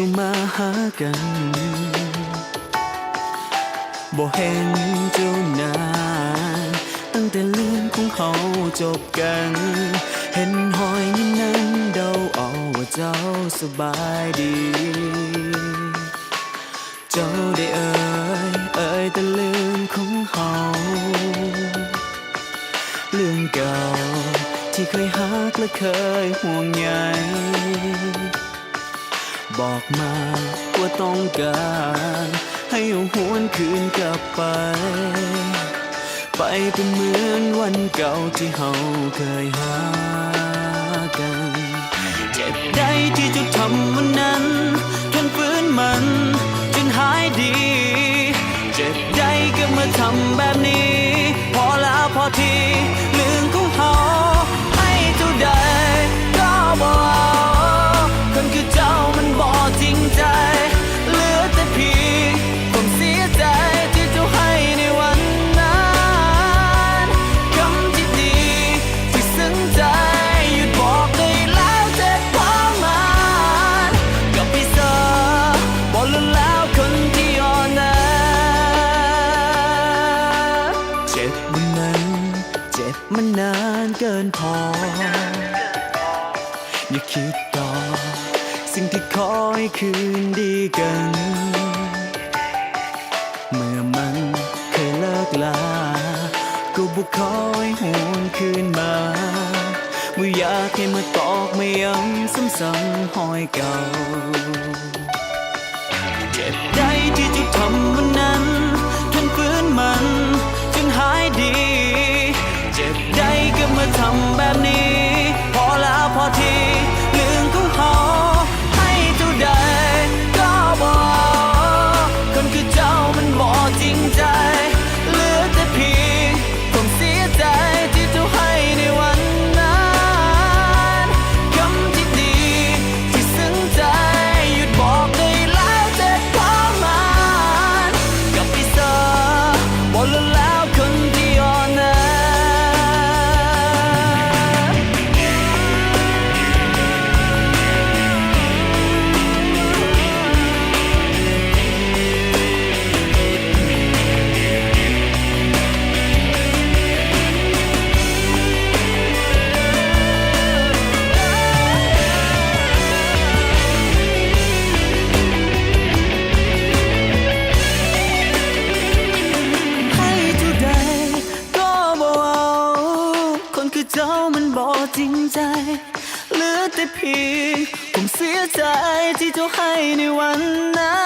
สู่มาหากันบ่เห็นเจ้านานตั้งแต่เรื่องของเขาจบกันเห็นหอยยิ้มนั้นเดาเอาว่าเจ้าสบายดีเจ้าได้เอ่ยแต่เรื่องของเขาเรื่องเก่าที่เคยฮักและเคยห่วงใยบอกมาว่าต้องการให้เอาหวนคืนกลับไปเป็นเหมือนวันเก่าที่เฮาเคยหากันเจ็บได้ที่จะทำวันนั้นทนฝืนมันจนหายดีเจ็บได้ก็มาทำแบบนี้พอแล้วพอทีเรื่องของเฮาให้เท่าใดก็บ่เอาคนคือเจ้ามันบ่จริงใจเหลือแต่เพียงความเสียใจที่เจ้าให้ในวันนั้นคำที่ดีที่ซึ้งใจหยุดบอกได้แล้วเจ็บพอมันกับพี่เธอบอกแล้วคนที่อ่อนแอเจ็บวันนั้นเจ็บมันนานเกินพออย่าคิดต่อสิ่งที่คอยคืนดีกันเมื่อมันเคยเลิกลาก็บ่คอยหวนคืนมาบ่อยากให้มาตอกมาย้ำซ้ำๆหอยเก่าเจ็บได้ที่จะทำวันนั้นทนฝืนมันจนหายดีเจ็บได้ก็มาทำแบบนี้พอแล้วพอทีเรื่องของเขาให้เท่าใดก็บ่คนคือเจ้ามันบ่จริงใจเหลือแต่เพียงความเสียใจที่เจ้าให้ในวันนั้นคำที่ดีที่ซึ้งใจหยุดบอกได้แล้วเจ็บพอมันกับพี่เธอบอกแล้วคนที่อ่อนแอเจ้ามันบอกจริงใจเหลือแต่เพียงผมเสียใจที่เจ้าให้ในวันนั้น